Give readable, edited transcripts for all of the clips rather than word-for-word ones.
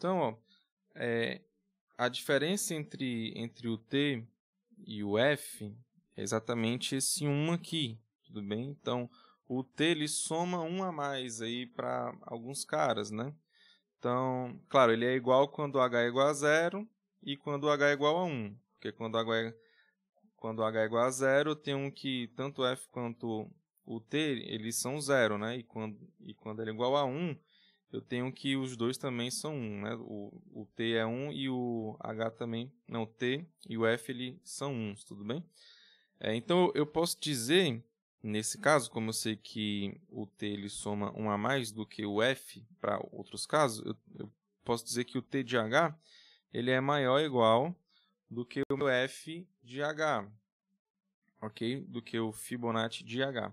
Então, ó, a diferença entre o T e o F é exatamente esse 1 aqui, tudo bem? Então, o T ele soma 1 a mais aí para alguns caras, né? Então, claro, ele é igual quando o H é igual a 0 e quando o H é igual a 1. Porque quando o H é igual a 0, eu tenho que tanto o F quanto o T, eles são 0, né? E quando ele é igual a 1, eu tenho que os dois também são 1, né? O T é 1 e o H também. Não, o T e o F eles são 1, tudo bem? Então, eu posso dizer, nesse caso, como eu sei que o T ele soma 1 a mais do que o F para outros casos, eu posso dizer que o T de H ele é maior ou igual do que o F de H, ok? Do que o Fibonacci de H.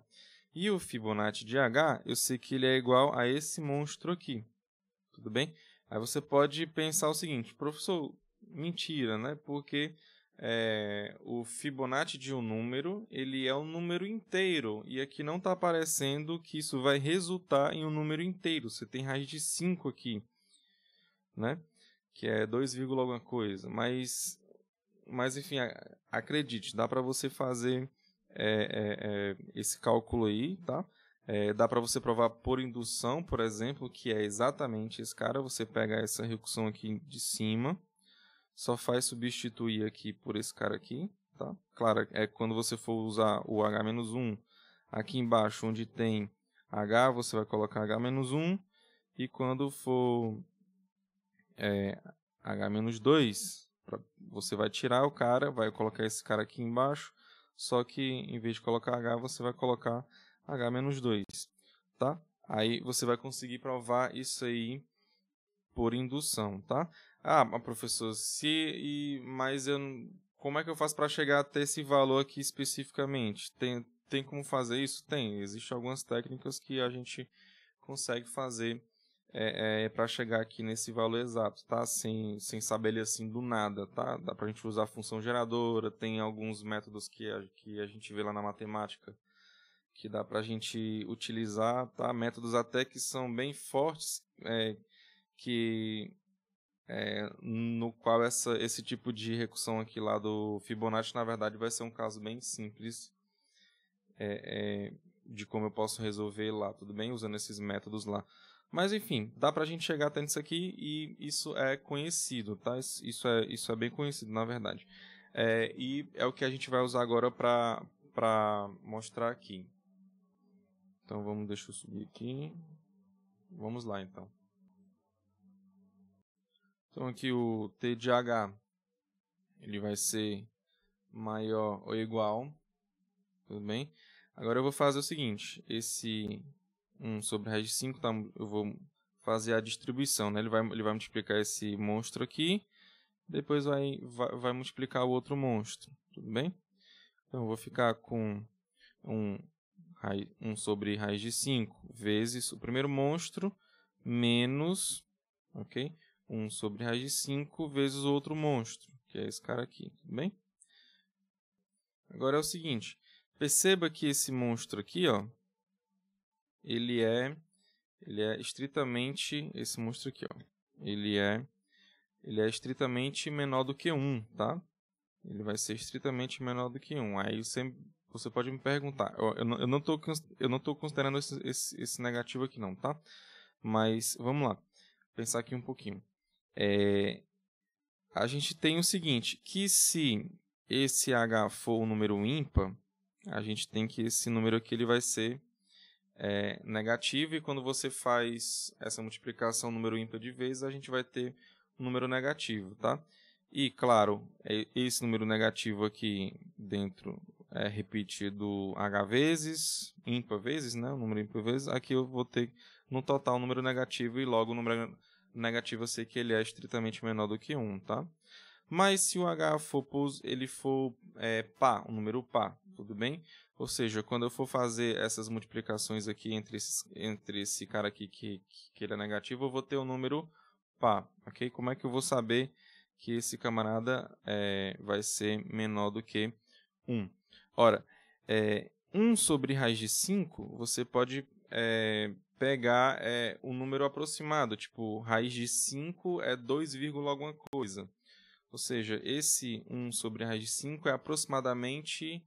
E o Fibonacci de H, eu sei que ele é igual a esse monstro aqui, tudo bem? Aí você pode pensar o seguinte, professor, mentira, né? Porque o Fibonacci de um número, ele é um número inteiro, e aqui não está aparecendo que isso vai resultar em um número inteiro. Você tem raiz de 5 aqui, né? Que é 2, alguma coisa, mas enfim, acredite, dá para você fazer esse cálculo aí, tá? Dá para você provar por indução, por exemplo, que é exatamente esse cara. Você pega essa recursão aqui de cima, só faz substituir aqui por esse cara aqui, tá? Claro, quando você for usar o H-1, aqui embaixo onde tem H, você vai colocar H-1, e quando for H-2, você vai tirar o cara, vai colocar esse cara aqui embaixo, só que em vez de colocar H, você vai colocar H-2, tá? Aí você vai conseguir provar isso aí por indução, tá? Mas professor, como é que eu faço para chegar até esse valor aqui especificamente? Tem como fazer isso? Tem. Existem algumas técnicas que a gente consegue fazer para chegar aqui nesse valor exato, tá? Sem saber ele assim do nada, tá? Dá para a gente usar a função geradora, tem alguns métodos que a gente vê lá na matemática que dá para a gente utilizar, tá? Métodos até que são bem fortes, no qual esse tipo de recursão aqui lá do Fibonacci, na verdade, vai ser um caso bem simples de como eu posso resolver lá, tudo bem? Usando esses métodos lá. Mas, enfim, dá pra gente chegar até nisso aqui e isso é conhecido, tá? Isso é bem conhecido, na verdade. E é o que a gente vai usar agora para mostrar aqui. Então, deixa eu subir aqui. Vamos lá, então. Então, aqui o T de H, ele vai ser maior ou igual, tudo bem? Agora eu vou fazer o seguinte, esse 1 sobre raiz de 5, tá? Eu vou fazer a distribuição, né? Ele vai multiplicar esse monstro aqui, depois vai multiplicar o outro monstro, tudo bem? Então eu vou ficar com 1 sobre raiz de 5 vezes o primeiro monstro, menos, ok? 1 sobre raiz de 5 vezes o outro monstro, que é esse cara aqui, tudo bem? Agora é o seguinte, perceba que esse monstro aqui, ó, ele é estritamente, esse monstro aqui, ó, ele é estritamente menor do que 1, tá? Ele vai ser estritamente menor do que 1. Aí você pode me perguntar, eu não estou considerando esse negativo aqui não, tá? Mas vamos lá, pensar aqui um pouquinho. A gente tem o seguinte, que se esse H for um número ímpar, a gente tem que esse número aqui ele vai ser negativo, e quando você faz essa multiplicação número ímpar de vezes, a gente vai ter um número negativo, tá? E, claro, esse número negativo aqui dentro é repetido H vezes, ímpar vezes, né? O número ímpar vezes. Aqui eu vou ter, no total, um número negativo, e logo o número negativo eu sei que ele é estritamente menor do que 1, tá? Mas se o H for par, um número par, tudo bem? Ou seja, quando eu for fazer essas multiplicações aqui entre esse cara aqui que ele é negativo, eu vou ter um número par, ok? Como é que eu vou saber que esse camarada vai ser menor do que 1? Ora, 1 sobre raiz de 5, você pode pegar um número aproximado, tipo, raiz de 5 é 2, alguma coisa. Ou seja, esse 1 sobre raiz de 5 é aproximadamente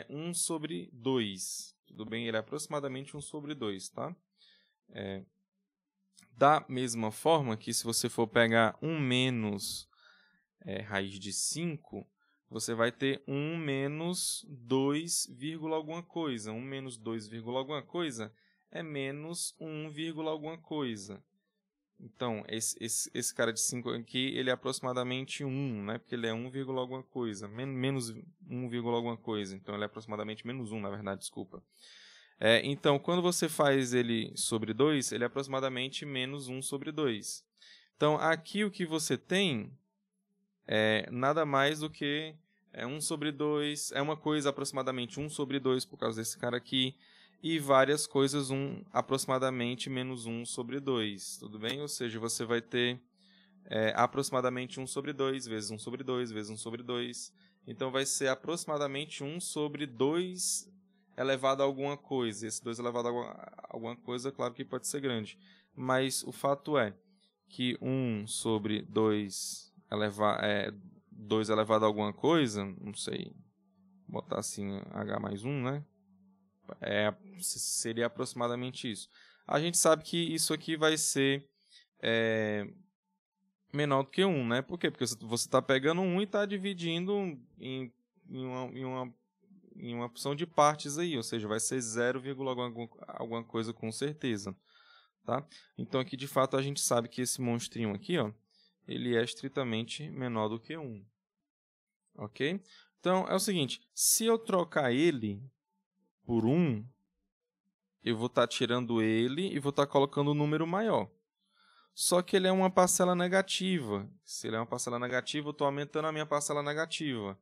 1 sobre 2. Tudo bem? Ele é aproximadamente 1 sobre 2, tá? Da mesma forma que se você for pegar 1 menos raiz de 5, você vai ter 1 menos 2, alguma coisa. 1 menos 2, alguma coisa é menos 1, alguma coisa. Então, esse cara de 5 aqui, ele é aproximadamente 1, né? Porque ele é 1, alguma coisa. Menos 1, alguma coisa. Então, ele é aproximadamente menos 1, na verdade, desculpa. Então, quando você faz ele sobre 2, ele é aproximadamente menos 1 sobre 2. Então, aqui o que você tem é nada mais do que 1 sobre 2, é uma coisa aproximadamente 1 sobre 2 por causa desse cara aqui, e várias coisas aproximadamente menos 1 sobre 2, tudo bem? Ou seja, você vai ter aproximadamente 1 sobre 2, vezes 1 sobre 2, vezes 1 sobre 2. Então, vai ser aproximadamente 1 sobre 2 elevado a alguma coisa. Esse 2 elevado a alguma coisa, claro que pode ser grande. Mas o fato é que 1 sobre 2 elevado a alguma coisa, não sei, botar assim h mais 1, né? Seria aproximadamente isso. A gente sabe que isso aqui vai ser menor do que 1, né? Por quê? Porque você está pegando 1 e está dividindo em uma opção de partes aí, ou seja, vai ser 0, alguma coisa com certeza. Tá? Então aqui de fato a gente sabe que esse monstrinho aqui, ó, ele é estritamente menor do que 1. Ok? Então é o seguinte, se eu trocar ele por 1, eu vou estar tirando ele e vou estar colocando um número maior. Só que ele é uma parcela negativa. Se ele é uma parcela negativa, eu estou aumentando a minha parcela negativa.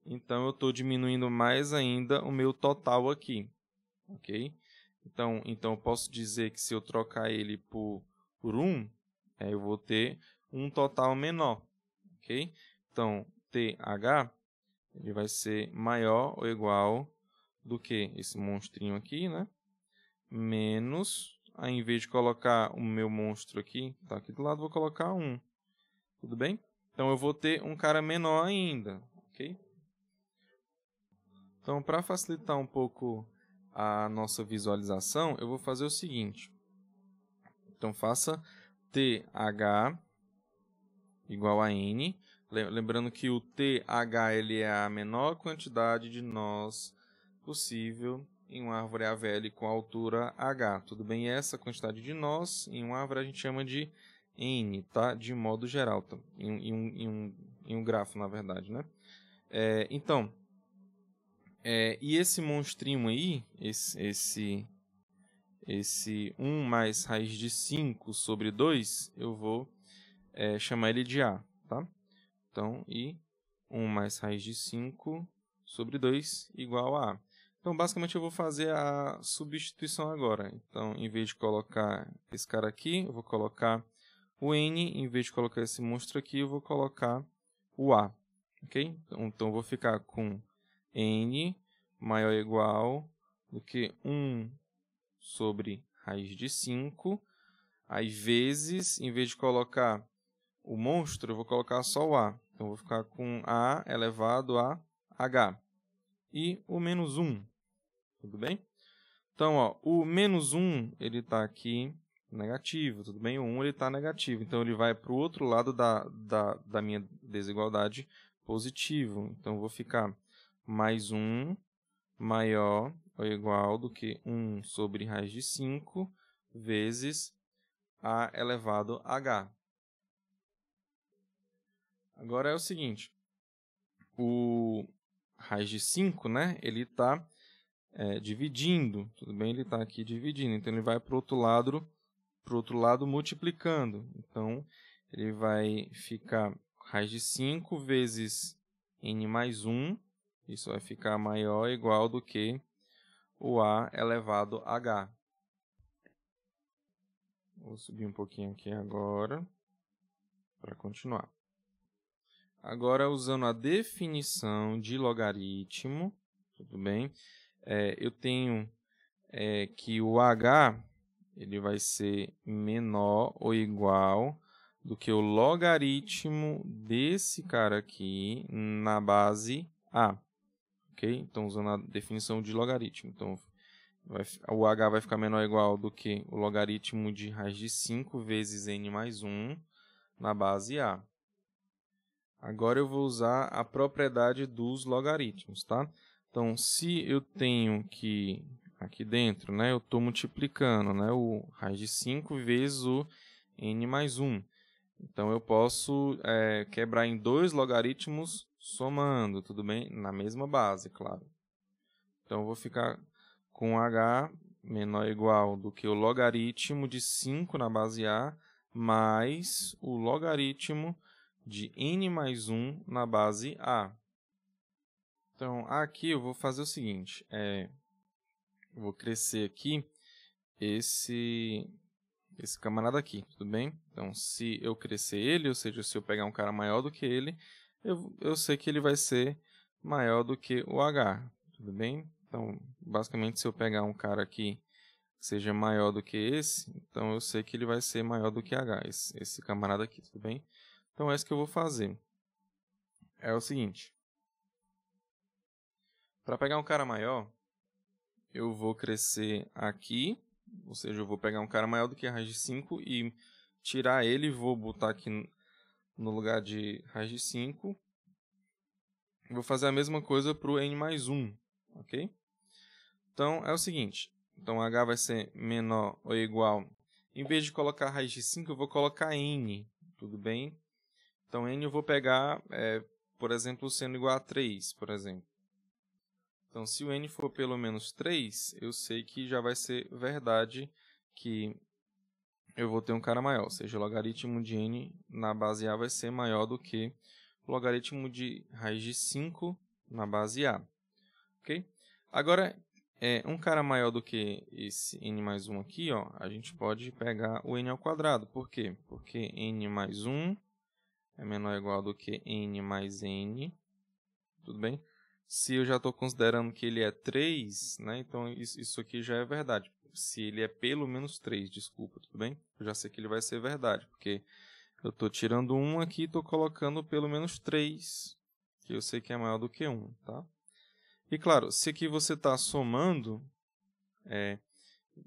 Então, eu estou diminuindo mais ainda o meu total aqui. Ok? Então eu posso dizer que se eu trocar ele por 1, eu vou ter um total menor. Ok? Então, TH ele vai ser maior ou igual do que esse monstrinho aqui, né? Menos, ao invés de colocar o meu monstro aqui, tá aqui do lado, vou colocar 1. Tudo bem? Então, eu vou ter um cara menor ainda. Ok? Então, para facilitar um pouco a nossa visualização, eu vou fazer o seguinte. Então, faça TH igual a N. Lembrando que o TH ele é a menor quantidade de nós possível em uma árvore AVL com altura H. Tudo bem? E essa quantidade de nós em uma árvore a gente chama de N, tá? De modo geral, tá? em um grafo, na verdade, né? Então, e esse monstrinho aí, esse 1 mais raiz de 5 sobre 2, eu vou chamar ele de A, tá? Então, e 1 mais raiz de 5 sobre 2 igual a A. Então, basicamente, eu vou fazer a substituição agora. Então, em vez de colocar esse cara aqui, eu vou colocar o N. Em vez de colocar esse monstro aqui, eu vou colocar o A. Ok? Então, eu vou ficar com N maior ou igual do que 1 sobre raiz de 5. Aí, vezes, em vez de colocar o monstro, eu vou colocar só o A. Então, eu vou ficar com A elevado a H. E o menos 1. Tudo bem? Então, ó, o menos 1 ele está aqui negativo. Tudo bem? O 1 está negativo. Então, ele vai para o outro lado da minha desigualdade positivo. Então, eu vou ficar mais 1 maior ou igual do que 1 sobre raiz de 5 vezes A elevado a H. Agora é o seguinte, o raiz de 5, né, ele está dividindo, tudo bem? Ele está aqui dividindo, então ele vai para o outro lado multiplicando. Então, ele vai ficar raiz de 5 vezes n mais 1, isso vai ficar maior ou igual do que o A elevado a H. Vou subir um pouquinho aqui agora para continuar. Agora, usando a definição de logaritmo, tudo bem? Eu tenho que o H ele vai ser menor ou igual do que o logaritmo desse cara aqui na base A. Ok? Então, usando a definição de logaritmo. Então, o h vai ficar menor ou igual do que o logaritmo de raiz de 5 vezes n mais 1 na base A. Agora eu vou usar a propriedade dos logaritmos, tá? Então, se eu tenho que, aqui dentro, né, eu estou multiplicando, né, o raiz de 5 vezes o n mais 1. Então, eu posso quebrar em dois logaritmos somando, tudo bem? Na mesma base, claro. Então, eu vou ficar com h menor ou igual do que o logaritmo de 5 na base A mais o logaritmo de n mais 1 na base A. Então, aqui eu vou fazer o seguinte. Eu vou crescer aqui esse camarada aqui, tudo bem? Então, se eu crescer ele, ou seja, se eu pegar um cara maior do que ele, eu sei que ele vai ser maior do que o h, tudo bem? Então, basicamente, se eu pegar um cara aqui que seja maior do que esse, então eu sei que ele vai ser maior do que h, esse camarada aqui, tudo bem? Então, é isso que eu vou fazer. É o seguinte. Para pegar um cara maior, eu vou crescer aqui, ou seja, eu vou pegar um cara maior do que a raiz de 5 e tirar ele, vou botar aqui no lugar de raiz de 5. Vou fazer a mesma coisa para o n mais 1, ok? Então, é o seguinte. Então, h vai ser menor ou igual. Em vez de colocar raiz de 5, eu vou colocar n, tudo bem? Então, n eu vou pegar, por exemplo, sendo igual a 3, por exemplo. Então, se o n for pelo menos 3, eu sei que já vai ser verdade que eu vou ter um cara maior. Ou seja, o logaritmo de n na base A vai ser maior do que o logaritmo de raiz de 5 na base A. Ok? Agora, um cara maior do que esse n mais 1 aqui, ó, a gente pode pegar o n ao quadrado. Por quê? Porque n mais 1 é menor ou igual do que n mais n. Tudo bem? Se eu já estou considerando que ele é 3, né, então isso aqui já é verdade. Se ele é pelo menos 3, desculpa, tudo bem? Eu já sei que ele vai ser verdade, porque eu estou tirando 1 aqui e estou colocando pelo menos 3, que eu sei que é maior do que 1, tá? E claro, se aqui você está somando,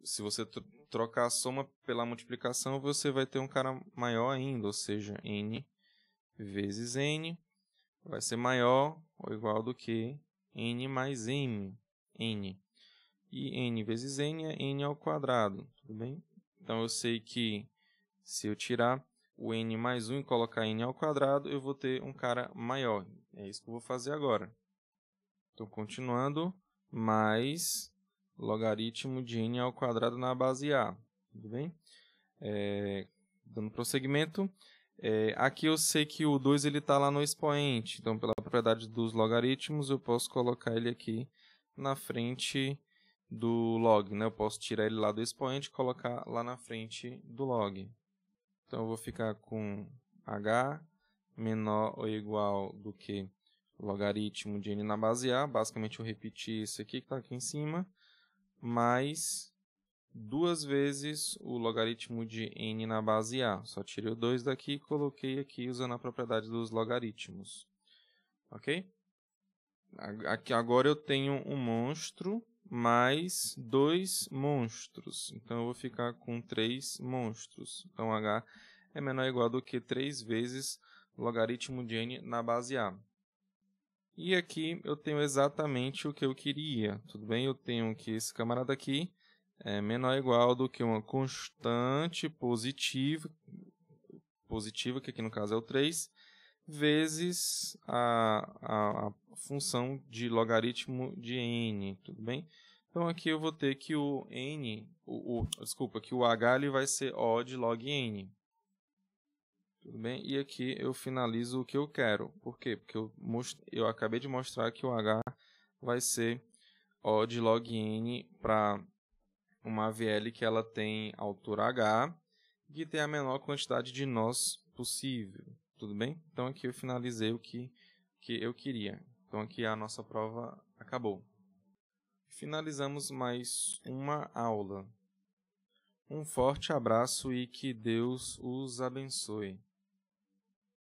se você trocar a soma pela multiplicação, você vai ter um cara maior ainda, ou seja, n vezes n vai ser maior ou igual do que n mais n. E n vezes n é n ao quadrado, tudo bem? Então, eu sei que se eu tirar o n mais 1 e colocar n ao quadrado, eu vou ter um cara maior. É isso que eu vou fazer agora. Então, continuando, mais logaritmo de n ao quadrado na base A. Tudo bem? Dando prosseguimento. Aqui eu sei que o 2 está lá no expoente. Então, pela propriedade dos logaritmos, eu posso colocar ele aqui na frente do log. Né? Eu posso tirar ele lá do expoente e colocar lá na frente do log. Então, eu vou ficar com h menor ou igual do que o logaritmo de n na base A. Basicamente, eu repeti isso aqui que está aqui em cima, mais 2 vezes o logaritmo de n na base A. Só tirei o 2 daqui e coloquei aqui usando a propriedade dos logaritmos. Ok? Aqui agora eu tenho um monstro mais 2 monstros. Então, eu vou ficar com 3 monstros. Então, h é menor ou igual do que 3 vezes o logaritmo de n na base A. E aqui eu tenho exatamente o que eu queria. Tudo bem? Eu tenho que esse camarada aqui é menor ou igual do que uma constante positiva, que aqui no caso é o 3, vezes a função de logaritmo de n, tudo bem? Então, aqui eu vou ter que o n, que o h ele vai ser O de log n. Tudo bem? E aqui eu finalizo o que eu quero. Por quê? Porque eu acabei de mostrar que o h vai ser O de log n para uma AVL que ela tem altura h e que tem a menor quantidade de nós possível. Tudo bem? Então, aqui eu finalizei o que eu queria. Então, aqui a nossa prova acabou. Finalizamos mais uma aula. Um forte abraço e que Deus os abençoe.